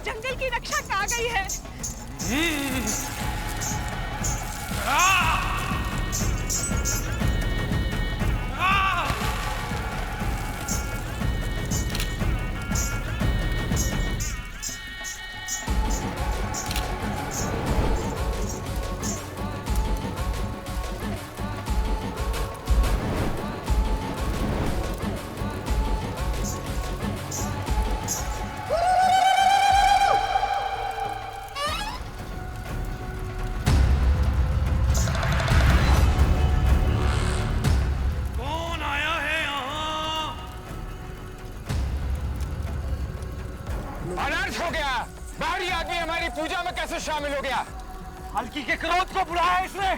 जंगल की रक्षा आ गई है। अनर्थ हो गया। बाहरी आदमी हमारी पूजा में कैसे शामिल हो गया? हल्की के क्रोध को बुलाया इसने।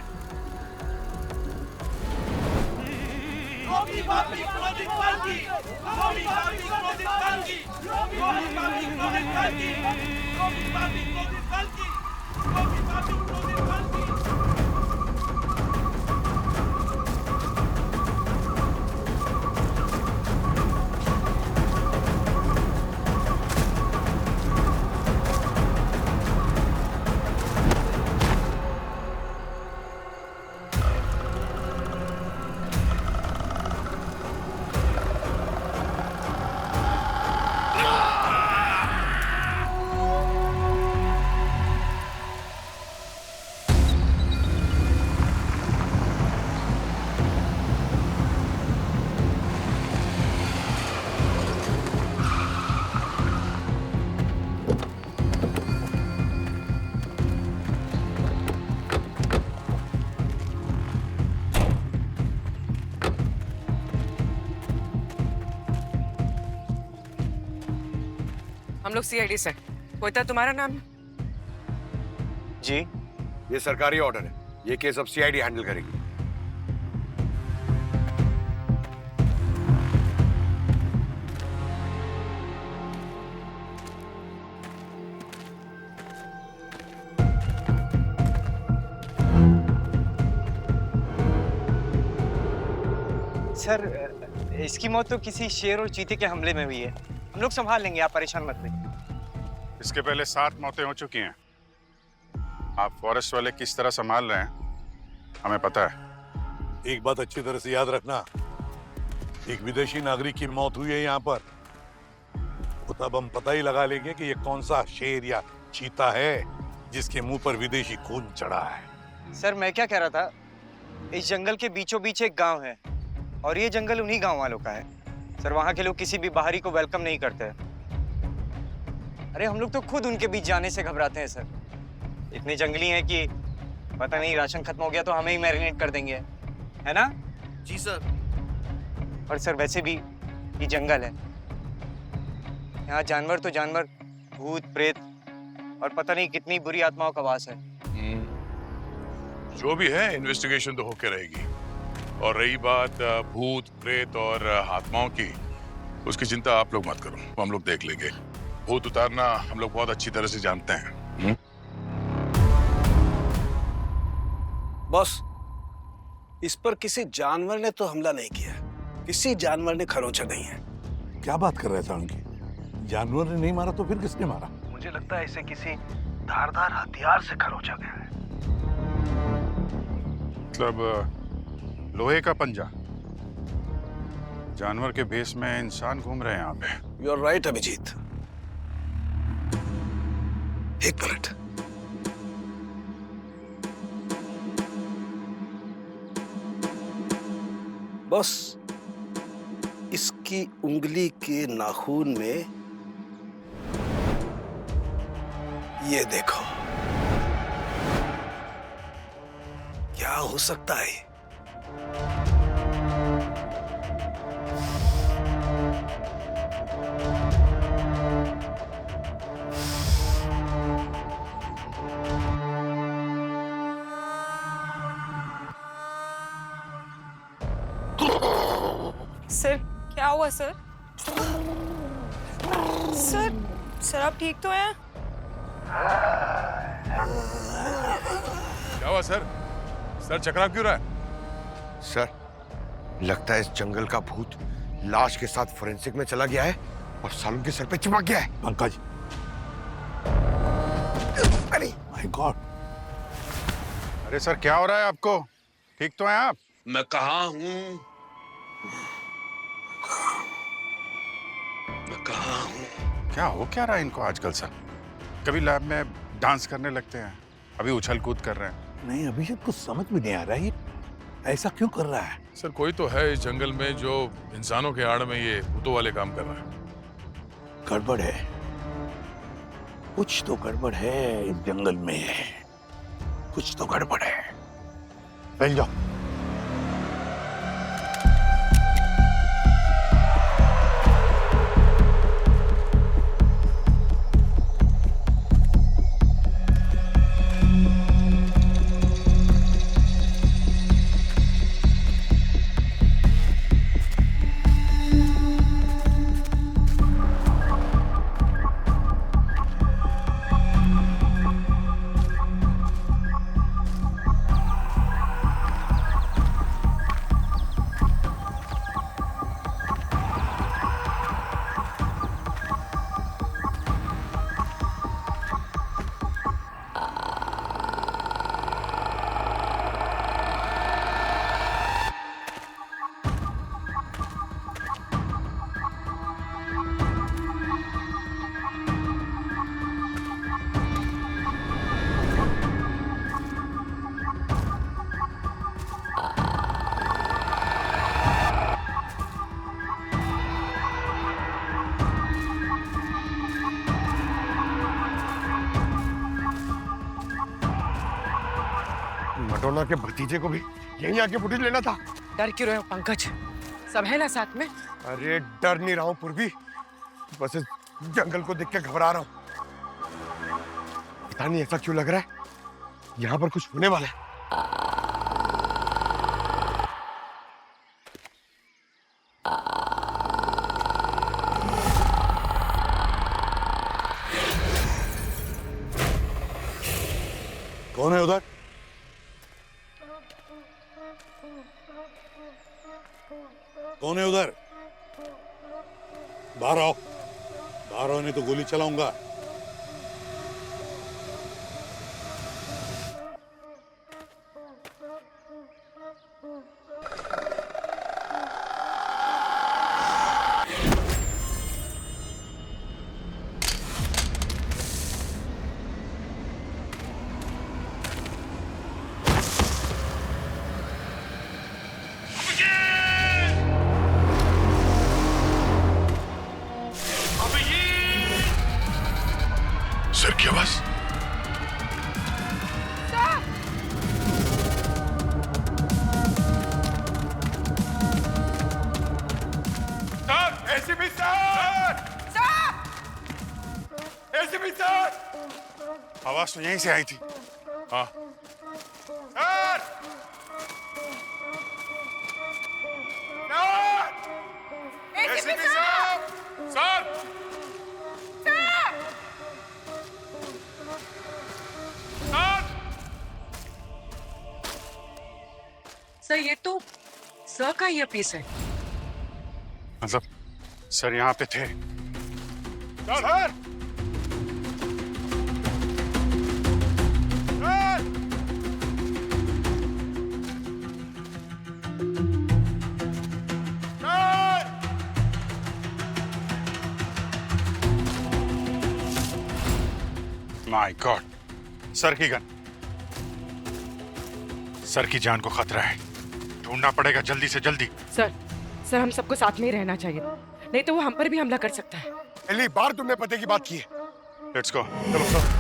हम लोग सीआईडी से। कोयता तुम्हारा नाम है? जी, ये सरकारी ऑर्डर है। ये केस अब सीआईडी हैंडल करेगी। सर इसकी मौत तो किसी शेर और चीते के हमले में हुई है। हम लोग संभाल लेंगे, आप परेशान मत होइए। इसके पहले 7 मौतें हो चुकी हैं। आप फॉरेस्ट वाले किस तरह संभाल रहे हैं हमें पता है। एक बात अच्छी तरह से याद रखना, एक विदेशी नागरिक की मौत हुई है यहाँ पर, तो तब हम पता ही लगा लेंगे कि ये कौन सा शेर या चीता है जिसके मुंह पर विदेशी खून चढ़ा है। सर मैं क्या कह रहा था, इस जंगल के बीचों बीच एक गांव है और ये जंगल उन्हीं गांव वालों का है। सर वहां के लोग किसी भी बाहरी को वेलकम नहीं करते। अरे हम लोग तो खुद उनके बीच जाने से घबराते हैं सर। इतने जंगली हैं कि पता नहीं राशन खत्म हो गया तो हमें ही मैरिनेट कर देंगे, है ना? जी सर। और सर वैसे भी ये जंगल है, यहाँ जानवर तो जानवर, भूत प्रेत और पता नहीं कितनी बुरी आत्माओं का वास है। जो भी है इन्वेस्टिगेशन तो होके रहेगी। और रही बात भूत प्रेत और आत्माओं की, उसकी चिंता आप लोग मत करो, वो हम लोग देख लेंगे। भूत उतारना हम लोग बहुत अच्छी तरह से जानते हैं। बॉस, इस पर किसी जानवर ने तो हमला नहीं किया, किसी जानवर ने खरोंचा नहीं है। क्या बात कर रहे थे? जानवर ने नहीं मारा तो फिर किसने मारा? मुझे लगता है इसे किसी धारदार हथियार से खरोंचा गया है। मतलब लोहे का पंजा। जानवर के भेष में इंसान घूम रहे हैं यहाँ पे। You are right Abhijeet. एक मिनट। बस इसकी उंगली के नाखून में ये देखो, क्या हो सकता है? सर क्या हुआ सर? सर आप ठीक तो हैं? क्या हुआ सर? सर चकरा क्यों रहा है? सर लगता है इस जंगल का भूत लाश के साथ फोरेंसिक में चला गया है और सालम के सर पे चिपक गया है। Pankaj, my God. अरे सर, क्या हो रहा है आपको? ठीक तो हैं आप? मैं कहाँ हूँ? मैं कहाँ हूँ? क्या हो क्या रहा है इनको आजकल सर? कभी लैब में डांस करने लगते हैं, अभी उछल कूद कर रहे हैं। नहीं अभिषेक, कुछ समझ में नहीं आ रहा है, ये ऐसा क्यों कर रहा है? सर, कोई तो है इस जंगल में जो इंसानों के आड़ में ये भूतों वाले काम कर रहा है। गड़बड़ है, कुछ तो गड़बड़ है इस जंगल में, कुछ तो गड़बड़ है। फैल जाओ। मडोना के भतीजे को भी यहीं आके फुटेज लेना था। डर क्यों रहे हो पंकज? सब है ना साथ में? अरे डर नहीं रहा हूँ पूर्वी, बस इस जंगल को देख के घबरा रहा हूँ। पता नहीं ऐसा क्यों लग रहा है, यहाँ पर कुछ होने वाला है। कौन है उधर? कौन है उधर? बाहर आओ, बाहर आओ नहीं तो गोली चलाऊंगा। सर की आवाज। ACP sir! ACP sir! आवाज तो यहीं से आई थी। हाँ सर! एसीपी साहब! सर, सर ये तो सर का ये पीस है। मतलब सर यहाँ पे थे? Sir! Sir! My God, sir की गन। सर की जान को खतरा है, ढूंढना पड़ेगा जल्दी से जल्दी। सर हम सबको साथ में ही रहना चाहिए, नहीं तो वो हम पर भी हमला कर सकता है। पहली बार तुमने पते की बात की है। लेट्स गो, चलो सर।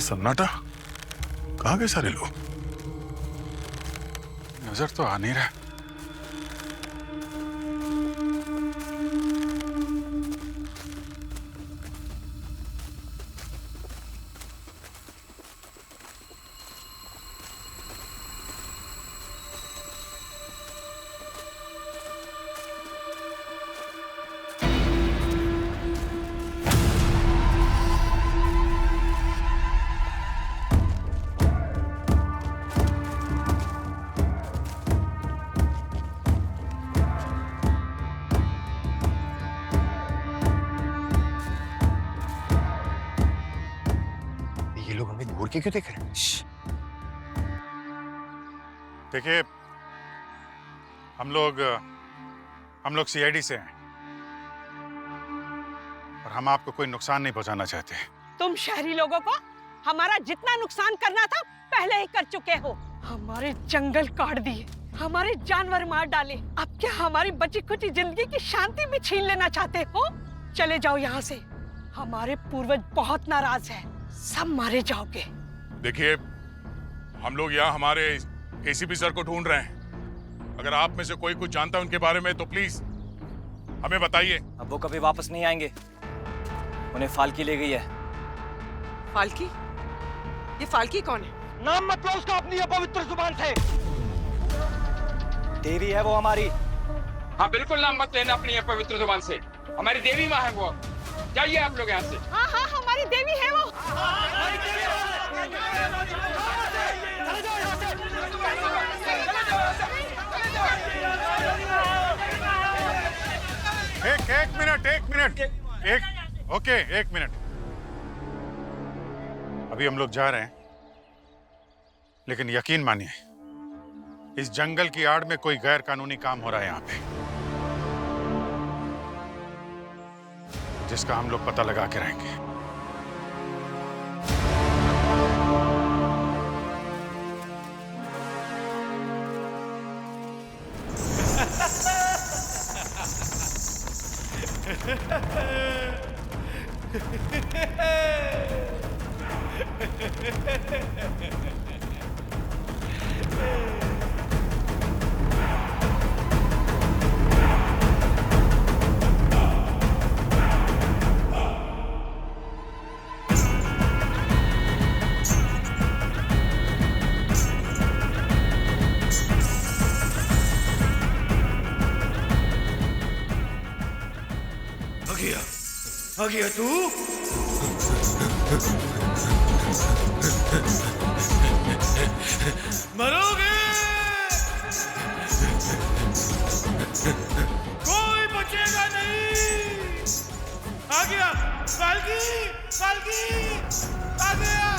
सन्नाटा, कहाँ गए सारे लोग? नजर तो आ नहीं रहा। फाल्के क्यों देख रहे हैं? देखिए, हम लोग सीआईडी से हैं और हम आपको कोई नुकसान नहीं पहुंचाना चाहते। तुम शहरी लोगों को हमारा जितना नुकसान करना था पहले ही कर चुके हो। हमारे जंगल काट दिए, हमारे जानवर मार डाले, अब क्या हमारी बची खुची जिंदगी की शांति भी छीन लेना चाहते हो? चले जाओ यहाँ से, हमारे पूर्वज बहुत नाराज हैं, सब मारे जाओगे। देखिए, हम लोग यहाँ हमारे एसीपी सर को ढूंढ रहे हैं। अगर आप में से कोई कुछ जानता है उनके बारे में तो प्लीज हमें बताइए। अब वो कभी वापस नहीं आएंगे, उन्हें फाल्की ले गई है। फाल्की? ये फाल्की कौन है? नाम मत लो उसका अपनी अपवित्र जुबान से। देवी है वो हमारी। हाँ बिल्कुल, नाम मत लेना अपनी अपवित्र जुबान से। हमारी देवी माँ है वो। जाइए आप लोग यहाँ से। हाँ हाँ, हमारी देवी है वो। एक मिनट, एक मिनट। अभी हम लोग जा रहे हैं, लेकिन यकीन मानिए इस जंगल की आड़ में कोई गैर कानूनी काम हो रहा है यहाँ पे, जिसका हम लोग पता लगा के रहेंगे। आ गया तू? मरोगे, कोई बचेगा नहीं। आ गया फाल्की, फाल्की आ गया।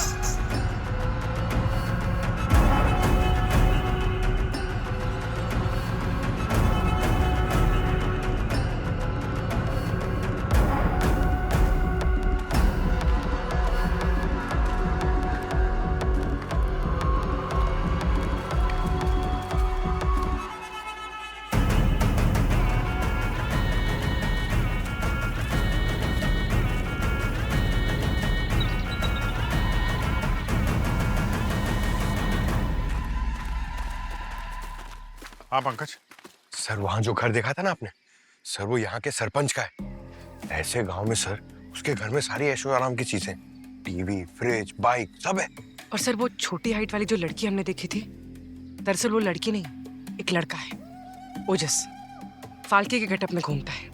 हाँ पंकज। सर वहां जो घर देखा था ना आपने, सर वो यहाँ के सरपंच का है। ऐसे गांव में सर उसके घर में सारी ऐशो आराम की चीजें, टीवी, फ्रिज, बाइक सब है। और सर वो छोटी हाइट वाली जो लड़की हमने देखी थी, दरअसल वो लड़की नहीं, एक लड़का है, ओजस। फाल्के के गेटअप में घूमता है,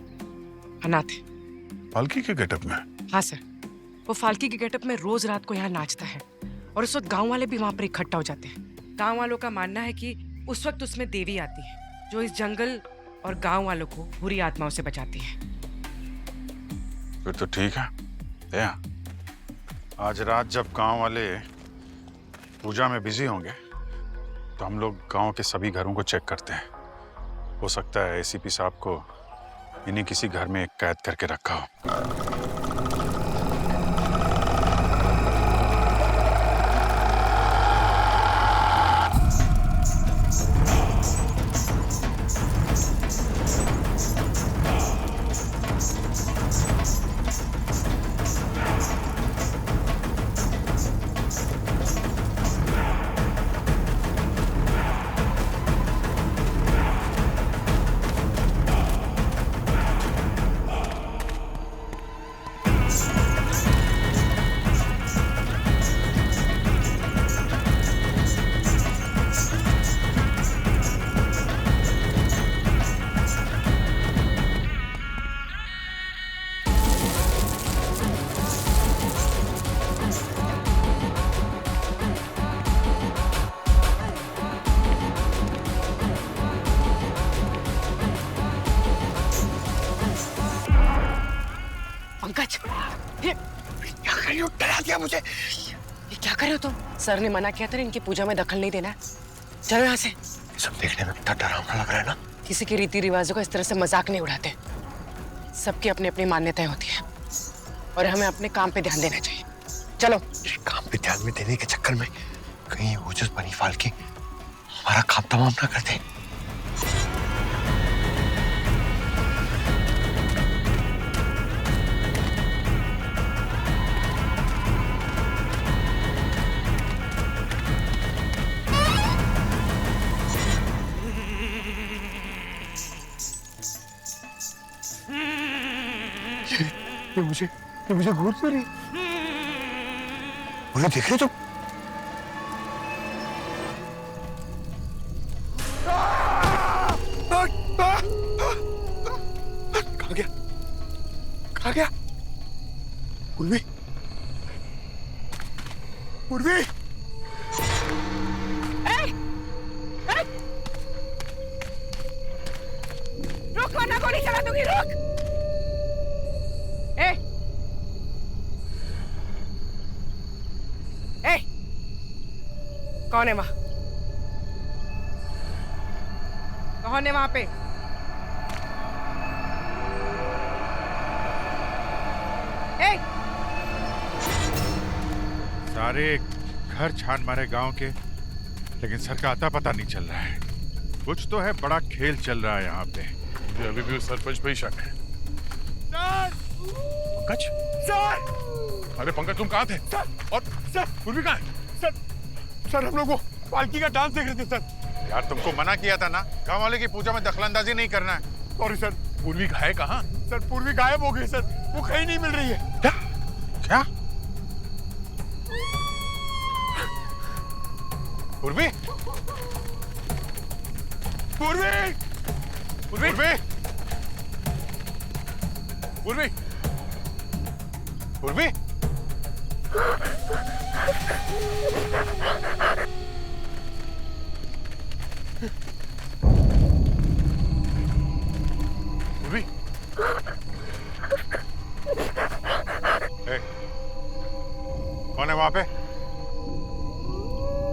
अनाथ है। फाल्के के गेटअप में? हाँ सर, वो फाल्के के गेटअप में रोज रात को यहाँ नाचता है और उस वक्त गाँव वाले भी वहाँ पर इकट्ठा हो जाते हैं। गाँव वालों का मानना है कि उस वक्त उसमें देवी आती है जो इस जंगल और गांव वालों को बुरी आत्माओं से बचाती है। फिर तो ठीक है। दया, आज रात जब गांव वाले पूजा में बिजी होंगे तो हम लोग गांव के सभी घरों को चेक करते हैं। हो सकता है एसीपी साहब को इन्हीं किसी घर में कैद करके रखा हो। पंकज, क्या कर रही हो? डरा दिया मुझे। ये क्या क्या कर रहे हो तुम? सर ने मना किया था इनकी पूजा में दखल नहीं देना है। चलो यहाँ से। ये सब देखने में कितना डरावना लग रहा है ना। किसी के रीति रिवाजों का इस तरह से मजाक नहीं उड़ाते। सबकी अपनी अपनी मान्यताएं होती है और हमें अपने काम पे ध्यान देना चाहिए। चलो। काम पे ध्यान में देने के चक्कर में कहीं ओजस बनी फाल्की हमारा काम तमाम ना कर दे। ये मुझे घूर तो रही। मुझे देख रहे तुम? कहाँ गया? कहाँ गया? उर्वी, उर्वी! रुक वरना गोली चला दूंगी, रुक। ए कौन है वहां? कौन है वहां पे? सारे घर छान मारे गांव के, लेकिन सर का आता पता नहीं चल रहा है। कुछ तो है, बड़ा खेल चल रहा है यहाँ पे। मुझे अभी भी उस सरपंच पे ही शक है। पंकज? सर! अरे पंकज तुम कहाँ थे? और सर! पूर्वी कहाँ है? सर हम लोग वो पालकी का डांस देख रहे थे सर। यार तुमको मना किया था ना, गांव वाले की पूजा में दखलंदाजी नहीं करना है। Sorry sir. पूर्वी है कहाँ? सर पूर्वी गायब हो गई सर, वो कहीं नहीं मिल रही है। क्या? क्या? पूर्वी? पूर्वी! पूर्वी! पूर्वी! पूर्वी! पूर्वी! कौन है वहां पे?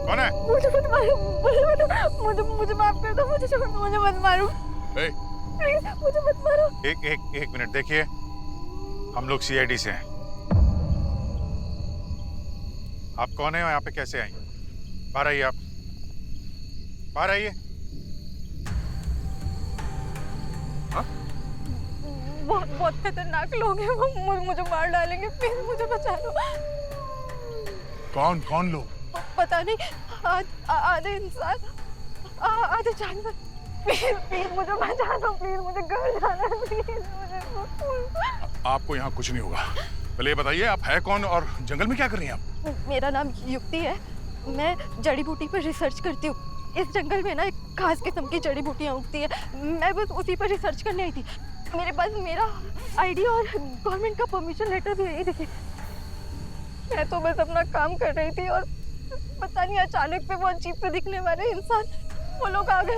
कौन है? मुझे मत मारो, मुझे माफ कर दो, मुझे मत मारो। प्लीज मुझे मत मारो। एक मिनट देखिए, हम लोग सीआईडी से हैं। आप कौन है और यहाँ पे कैसे आई? बाहर आइए, आप बाहर आइए। बहुत खतरनाक लोग हैं, वो मुझे मार डालेंगे, प्लीज मुझे बचा लो। कौन लोग? पता नहीं, आधे इंसान आधे जानवर। प्लीज मुझे बचा दो, प्लीज मुझे घर जाना है, प्लीज मुझे। आपको यहाँ कुछ नहीं होगा। पहले ये बताइए आप है कौन और जंगल में क्या कर रही हैं आप? मेरा नाम युक्ति है, मैं जड़ी बूटी पर रिसर्च करती हूँ। इस जंगल में ना एक खास किस्म की जड़ी बूटियाँ उगती है, मैं बस उसी पर रिसर्च करने आई थी। मेरे पास मेरा आईडी और गवर्नमेंट का परमिशन लेटर भी है, देखिए। मैं तो बस अपना काम कर रही थी और पता नहीं अचानक पे वो अजीब से दिखने वाले इंसान, वो लोग आ गए,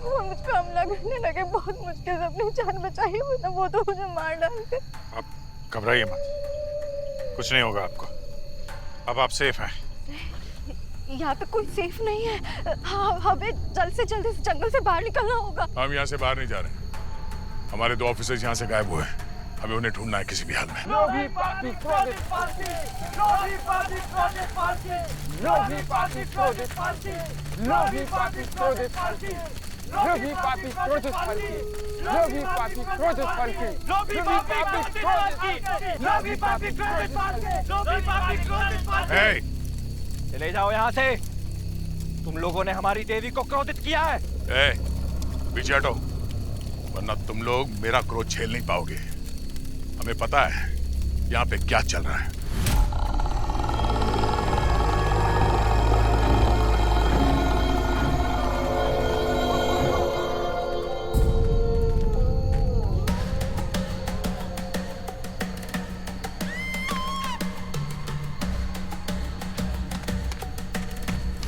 वो मुझको हमला करने लगे। बहुत मुश्किल से अपनी जान बचाई, वरना वो तो मुझे मार डालते। आप घबराइए मत, कुछ नहीं होगा आपको। अब आप सेफ हैं। यहाँ पे कोई सेफ नहीं है। हाँ, हमें जल्द से जल्द इस जंगल से बाहर निकलना होगा। हम यहाँ से बाहर नहीं जा रहे। हमारे 2 ऑफिसर्स यहाँ से गायब हुए हैं, हमें उन्हें ढूंढना है किसी भी हाल में। चले जाओ यहाँ से, तुम लोगों ने हमारी देवी को क्रोधित किया है। पीछे हटो, वरना तुम लोग मेरा क्रोध झेल नहीं पाओगे। हमें पता है यहाँ पे क्या चल रहा है।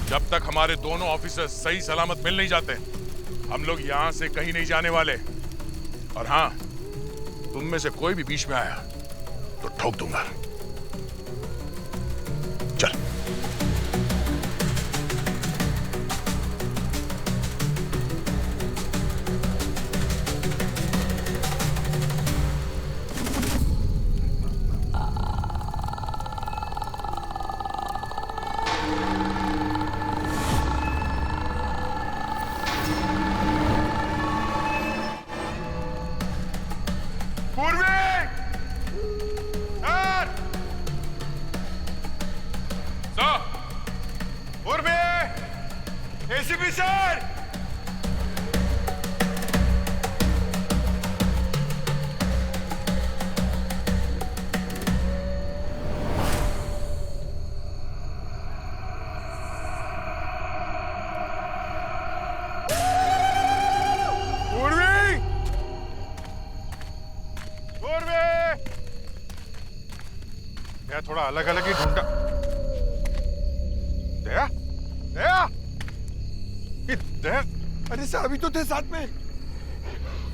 जब तक हमारे दोनों ऑफिसर्स सही सलामत मिल नहीं जाते, हम लोग यहाँ से कहीं नहीं जाने वाले। और हाँ, तुम में से कोई भी बीच में आया तो ठोक दूंगा। चल। इधर। मैं थोड़ा अलग अलग ही ढूंढा। दया, दया, ये दया, अरे सर अभी तो थे साथ में।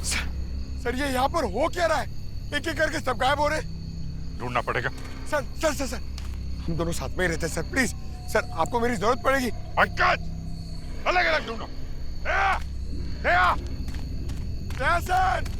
सर ये यहाँ पर हो क्या रहा है? एक एक करके सब गायब हो रहे। ढूंढना पड़ेगा। सर सर सर सर हम दोनों साथ में ही रहते हैं सर, प्लीज सर आपको मेरी जरूरत पड़ेगी। पंकज, अलग अलग ढूंढो। दया, दया, दया सर।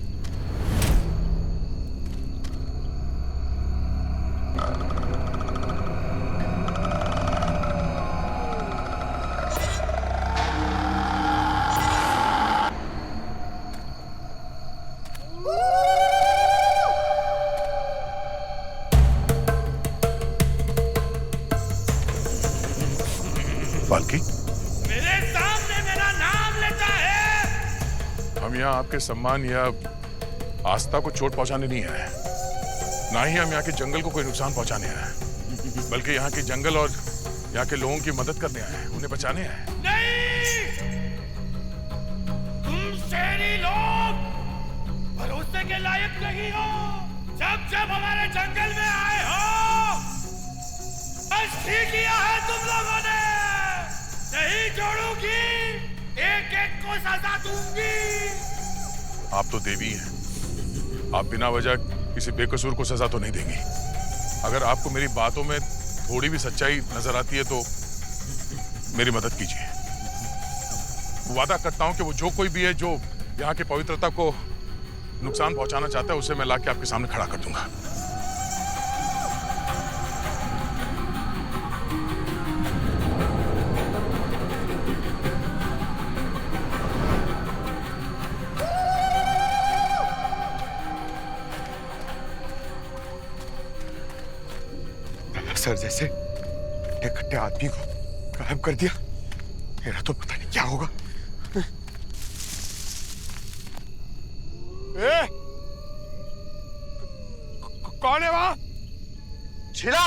फाल्की, मेरे सामने मेरा नाम लेता है। हम यहाँ आपके सम्मान या आस्था को चोट पहुंचाने नहीं आए, ना ही हम यहाँ के जंगल को कोई नुकसान पहुंचाने आए हैं, बल्कि यहाँ के जंगल और यहाँ के लोगों की मदद करने आए हैं, उन्हें बचाने आए हैं। नहीं, तुम शेरी लोग भरोसे के लायक नहीं हो। जब जब हमारे जंगल में आए हो, बस ठीक किया है तुम लोगों ने। नहीं छोड़ूंगी, एक एक को सजा दूंगी। आप तो देवी हैं, आप बिना वजह किसी बेकसूर को सजा तो नहीं देंगी। अगर आपको मेरी बातों में थोड़ी भी सच्चाई नजर आती है तो मेरी मदद कीजिए। वादा करता हूं कि वो जो कोई भी है जो यहाँ की पवित्रता को नुकसान पहुंचाना चाहता है, उसे मैं लाके आपके सामने खड़ा कर दूंगा। सर जैसे खट्टे खट्टे आदमी को गायब कर दिया, मेरा तो पता नहीं क्या होगा। कौन है वहां? छिला।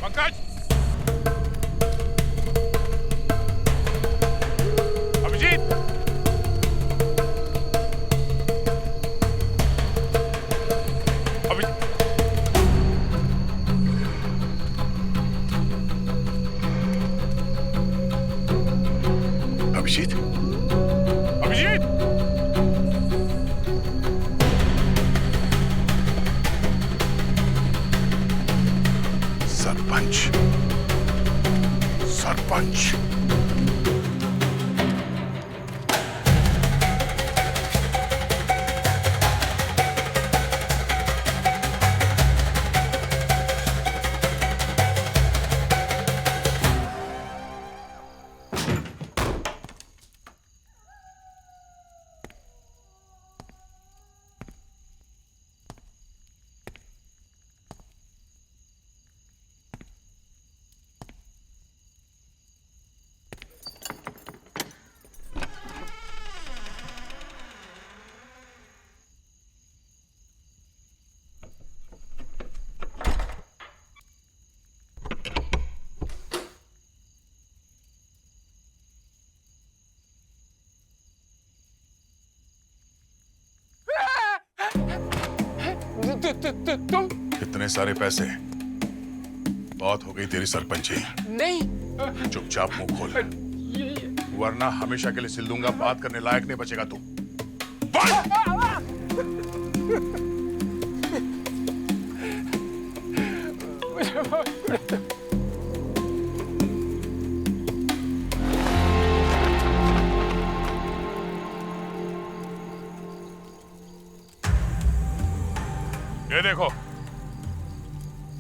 पंकज, अभिजीत, अभिजीत, अभिजीत, तुम इतने सारे पैसे, बहुत हो गई तेरी सरपंची। नहीं, चुपचाप मुंह खोल, वरना हमेशा के लिए सिल दूंगा। बात करने लायक नहीं बचेगा तू। ये देखो,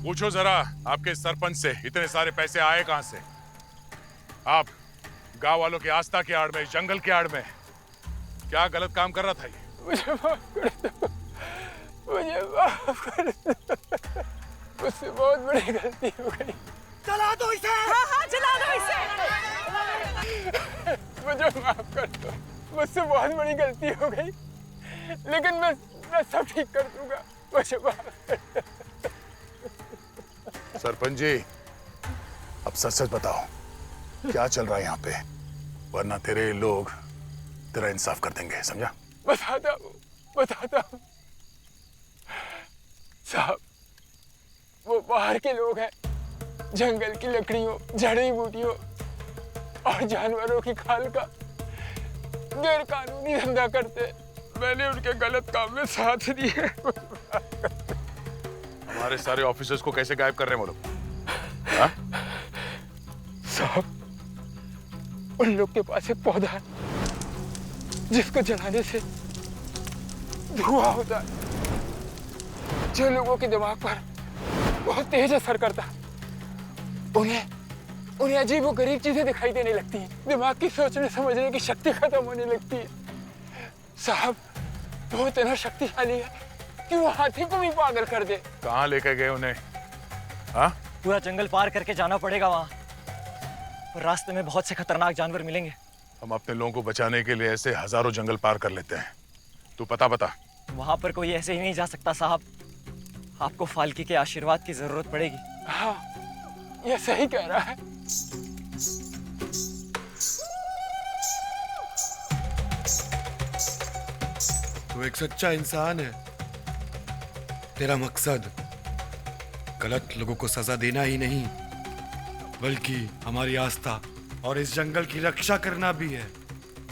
पूछो जरा आपके सरपंच से इतने सारे पैसे आए कहां से? आप गांव वालों की आस्था की आड़ में, जंगल की आड़ में क्या गलत काम कर रहा था ये? मुझे माफ कर दो, मुझे माफ कर दो, मुझसे बहुत बड़ी गलती हो गई। चला दो इसे। हाँ हाँ, चला दो इसे। मुझे माफ कर दो, मुझसे बहुत बड़ी गलती हो गई, लेकिन मैं सब ठीक कर दूंगा। मुझे माफ कर दो। सरपंच जी, अब सच सच बताओ क्या चल रहा है यहाँ पे, वरना तेरे लोग तेरा इंसाफ कर देंगे, समझा? बताता हूँ साहब, वो बाहर के लोग हैं, जंगल की लकड़ियों, जड़ी बूटियों और जानवरों की खाल का गैर कानूनी धंधा करते। मैंने उनके गलत काम में साथ दिए। हमारे सारे ऑफिसर्स को कैसे गायब कर रहे हैं वो लोग? हाँ? साहब, उन लोग के पास एक पौधा है जिसको जलाने से धुआं होता है, जो लोगों के दिमाग पर बहुत तेज असर करता है। उन्हें अजीबोगरीब चीजें दिखाई देने लगती हैं, दिमाग की सोचने समझने की शक्ति खत्म होने लगती है। साहब, वो इतना शक्तिशाली है कि वो हाथी को भी पागल कर दे। कहाँ लेकर गए उन्हें? हाँ? पूरा जंगल पार करके जाना पड़ेगा वहाँ, और रास्ते में बहुत से खतरनाक जानवर मिलेंगे। हम अपने लोगों को बचाने के लिए ऐसे हजारों जंगल पार कर लेते हैं। तू बता। वहाँ पर कोई ऐसे ही नहीं जा सकता साहब, आपको फाल्की के आशीर्वाद की जरूरत पड़ेगी। हाँ, ये सही कह रहा है। तू एक सच्चा इंसान है। तेरा मकसद गलत लोगों को सजा देना ही नहीं, बल्कि हमारी आस्था और इस जंगल की रक्षा करना भी है।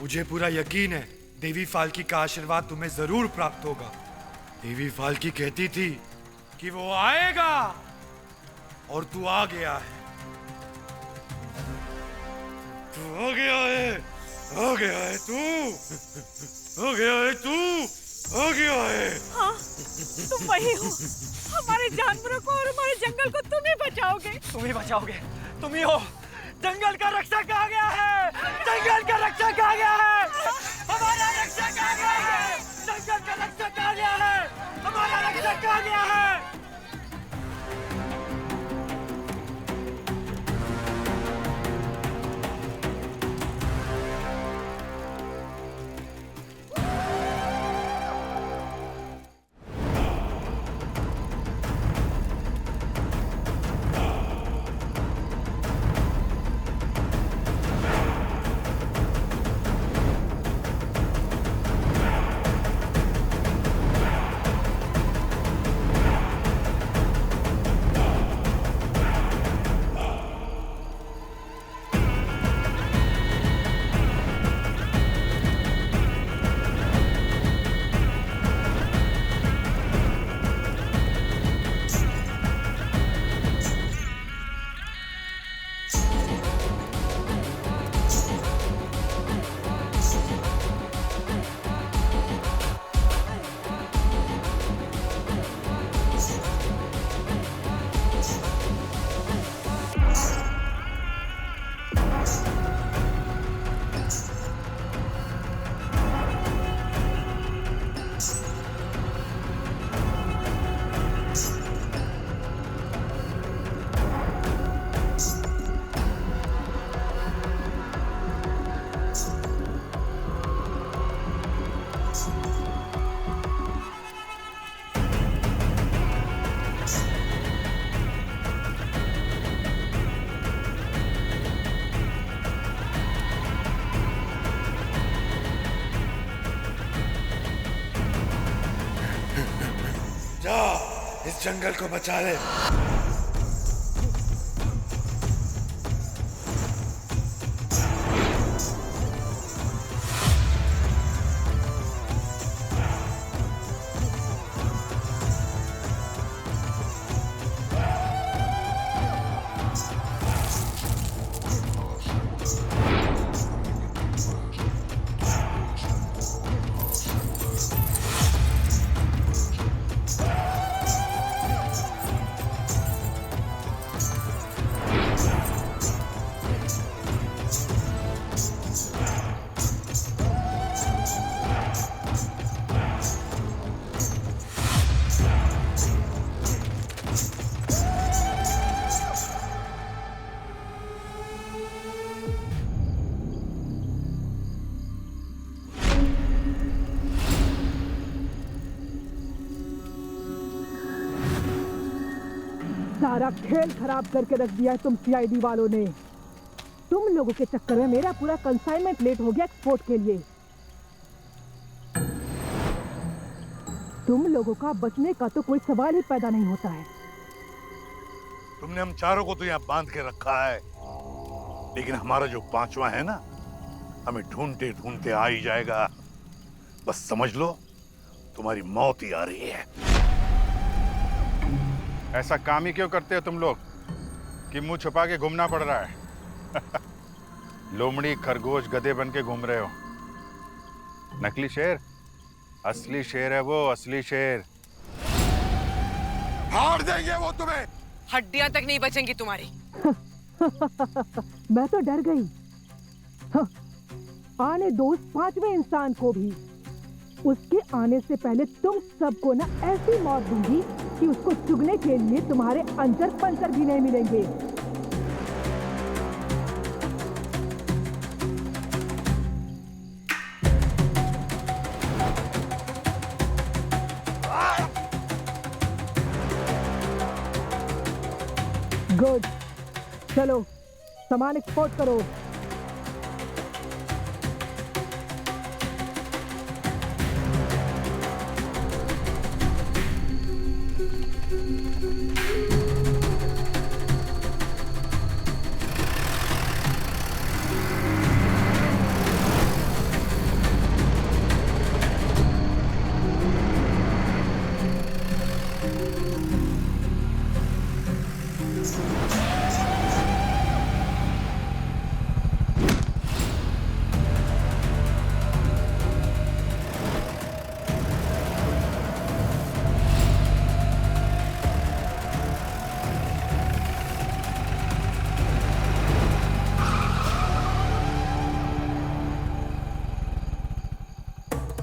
मुझे पूरा यकीन है देवी फाल्की का आशीर्वाद तुम्हें जरूर प्राप्त होगा। देवी फाल्की कहती थी कि वो आएगा, और तू आ गया है। तू आ गया है, आ गया है तू, आ गया है तू, आ गया है। हाँ, तुम वही हो। हमारे जानवरों को और हमारे जंगल को तुम ही बचाओगे। तुम ही बचाओगे, तुम ही हो। जंगल का रक्षक आ गया है, जंगल का रक्षक आ गया है, हमारा रक्षक आ गया है, जंगल का रक्षक आ गया है, हमारा रक्षक आ गया है। जा इस जंगल को बचा ले। सारा खेल खराब करके रख दिया है तुम सीआईडी वालों ने। तुम लोगों के चक्कर में मेरा पूरा कंसाइनमेंट लेट हो गया एक्सपोर्ट के लिए। तुम लोगों का बचने का तो कोई सवाल ही पैदा नहीं होता है। तुमने हम चारों को तो यहाँ बांध के रखा है, लेकिन हमारा जो पांचवा है ना, हमें ढूंढते ढूंढते आ ही जाएगा। बस समझ लो तुम्हारी मौत ही आ रही है। ऐसा काम ही क्यों करते हो तुम लोग कि मुंह छुपा के घूमना पड़ रहा है? लोमड़ी खरगोश गधे बन के घूम रहे हो। नकली शेर, असली शेर है वो, असली शेर। फाड़ देंगे वो तुम्हें। हड्डियां तक नहीं बचेंगी तुम्हारी। मैं तो डर गई। हाँ, आने दो उस पांचवें इंसान को भी। उसके आने से पहले तुम सबको ना ऐसी मौत दूंगी कि उसको चुगने के लिए तुम्हारे अंजर पंजर भी नहीं मिलेंगे। गुड, चलो सामान एक्सपोर्ट करो।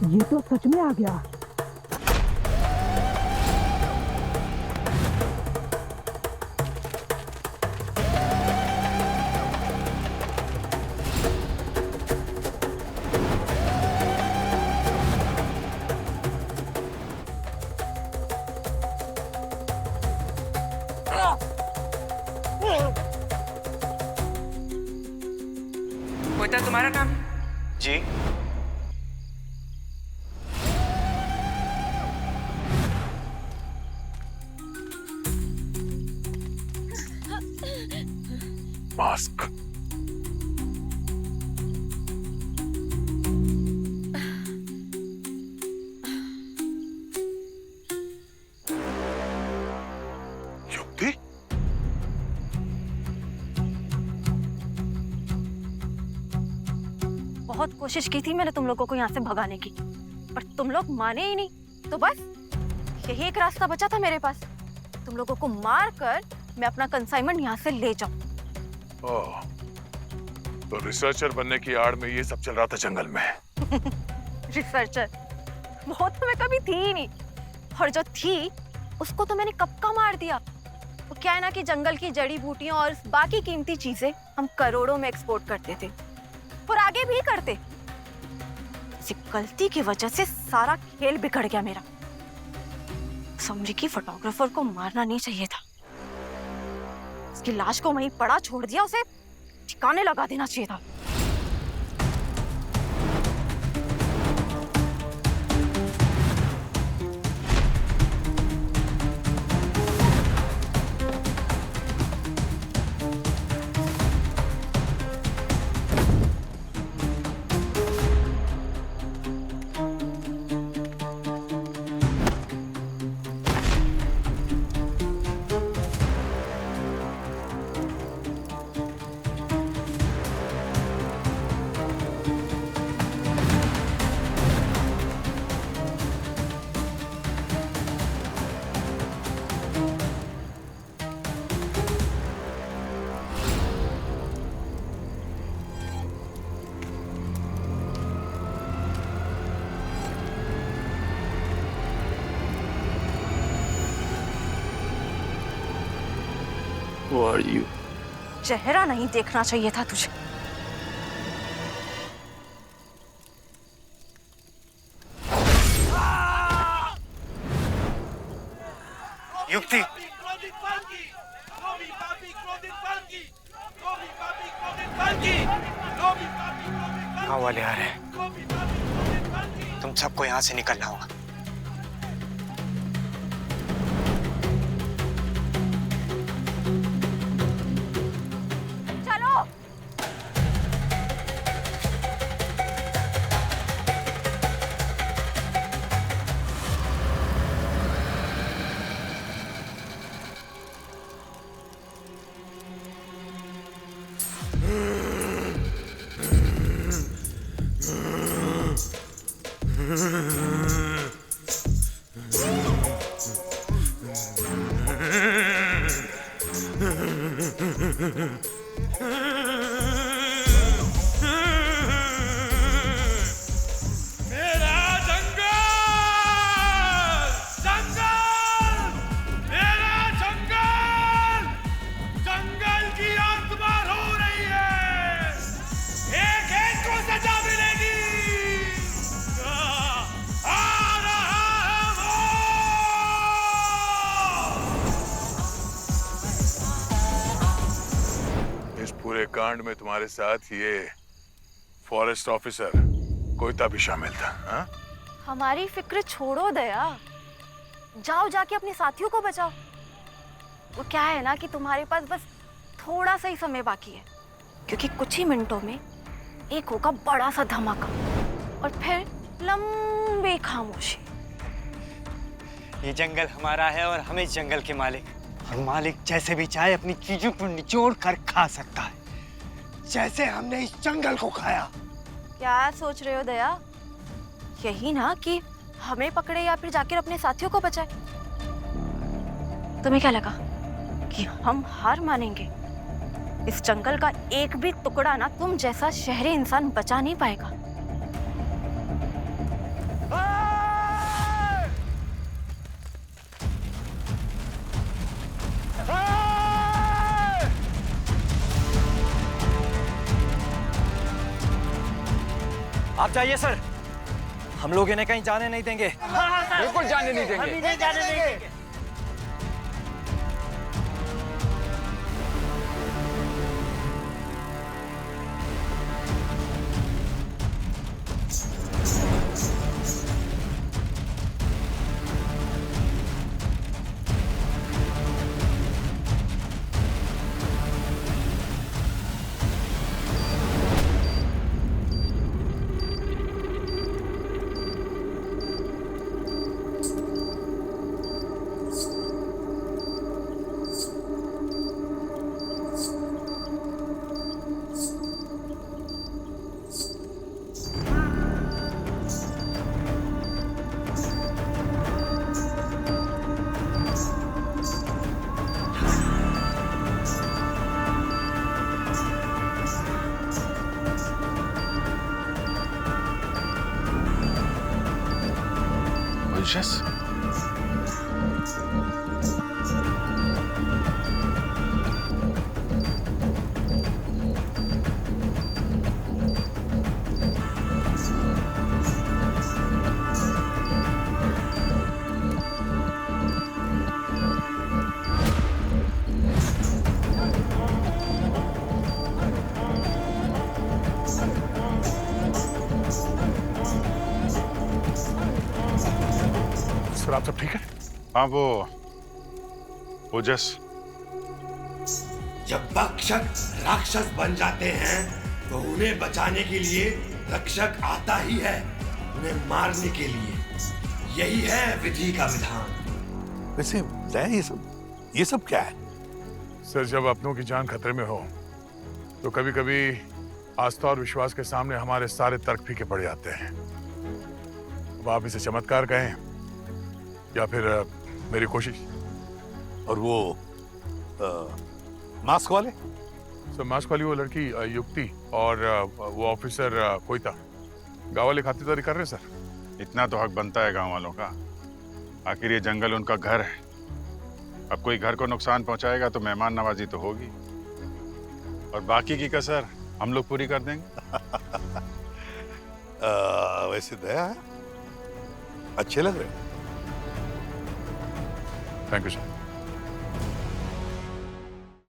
ये तो सच में आ गया। होता तुम्हारा नाम? जी मास्क। युक्ति? बहुत कोशिश की थी मैंने तुम लोगों को यहाँ से भगाने की, पर तुम लोग माने ही नहीं। तो बस यही एक रास्ता बचा था मेरे पास, तुम लोगों को मार कर मैं अपना कंसाइनमेंट यहाँ से ले जाऊं। ओह, तो रिसर्चर बनने की आड़ में ये सब चल रहा था जंगल में। रिसर्चर वो तो मैं कभी थी ही नहीं, और जो थी उसको तो मैंने कब का मार दिया। वो क्या है ना कि जंगल की जड़ी बूटियां और बाकी कीमती चीजें हम करोड़ों में एक्सपोर्ट करते थे और आगे भी करते। इसी गलती की वजह से सारा खेल बिगड़ गया मेरा। समझी कि फोटोग्राफर को मारना नहीं चाहिए था, उसकी लाश को वहीं पड़ा छोड़ दिया, उसे ठिकाने लगा देना चाहिए था। Who are you? चेहरा नहीं देखना चाहिए था तुझे। युक्ति, गाँव वाले आ रहे हैं। तुम सबको यहाँ से निकलना होगा। चलो। मेरा जंगल, जंगल, मेरा जंगल, जंगल की आत्मा रो रही है। एक एक को सजा मिलेगी। आ रहा है वो। इस पूरे कांड में तुम्हारे साथ ये फॉरेस्ट ऑफिसर कोयता भी शामिल था, हाँ? हमारी फिक्र छोड़ो दया, जाओ जाके अपने साथियों को बचाओ। वो क्या है ना कि तुम्हारे पास बस थोड़ा सा ही समय बाकी है, क्योंकि कुछ ही मिनटों में एक होगा बड़ा सा धमाका और फिर लंबी खामोशी। ये जंगल हमारा है और हम इस जंगल के मालिक। और मालिक जैसे भी चाहे अपनी चीजों को निचोड़ कर खा सकता है, जैसे हमने इस जंगल को खाया। क्या सोच रहे हो दया? यही ना कि हमें पकड़े या फिर जाकर अपने साथियों को बचाए? तुम्हें क्या लगा कि हम हार मानेंगे? इस जंगल का एक भी टुकड़ा ना तुम जैसा शहरी इंसान बचा नहीं पाएगा। आप जाइए सर, हम लोग इन्हें कहीं जाने नहीं देंगे। बिल्कुल जाने नहीं देंगे। नहीं जाने देंगे। Yes. सर आप सब ठीक है? हाँ वो जस जब भक्षक राक्षस बन जाते हैं तो उन्हें बचाने के लिए रक्षक आता ही है, उन्हें मारने के लिए। यही है विधि का विधान। वैसे ये सब क्या है? सर जब अपनों की जान खतरे में हो तो कभी कभी आस्था और विश्वास के सामने हमारे सारे तर्क फीके पड़ जाते हैं। अब आप इसे चमत्कार कहें या फिर मेरी कोशिश। और वो मास्क वाले? सर मास्क वाली वो लड़की युक्ति और वो ऑफिसर कोयता गाँव वाले खातिरदारी कर रहे हैं सर। इतना तो हक बनता है गांव वालों का, आखिर ये जंगल उनका घर है। अब कोई घर को नुकसान पहुंचाएगा तो मेहमान नवाजी तो होगी, और बाकी की कसर हम लोग पूरी कर देंगे। वैसे दया है, अच्छे लग रहे। Thank you sir.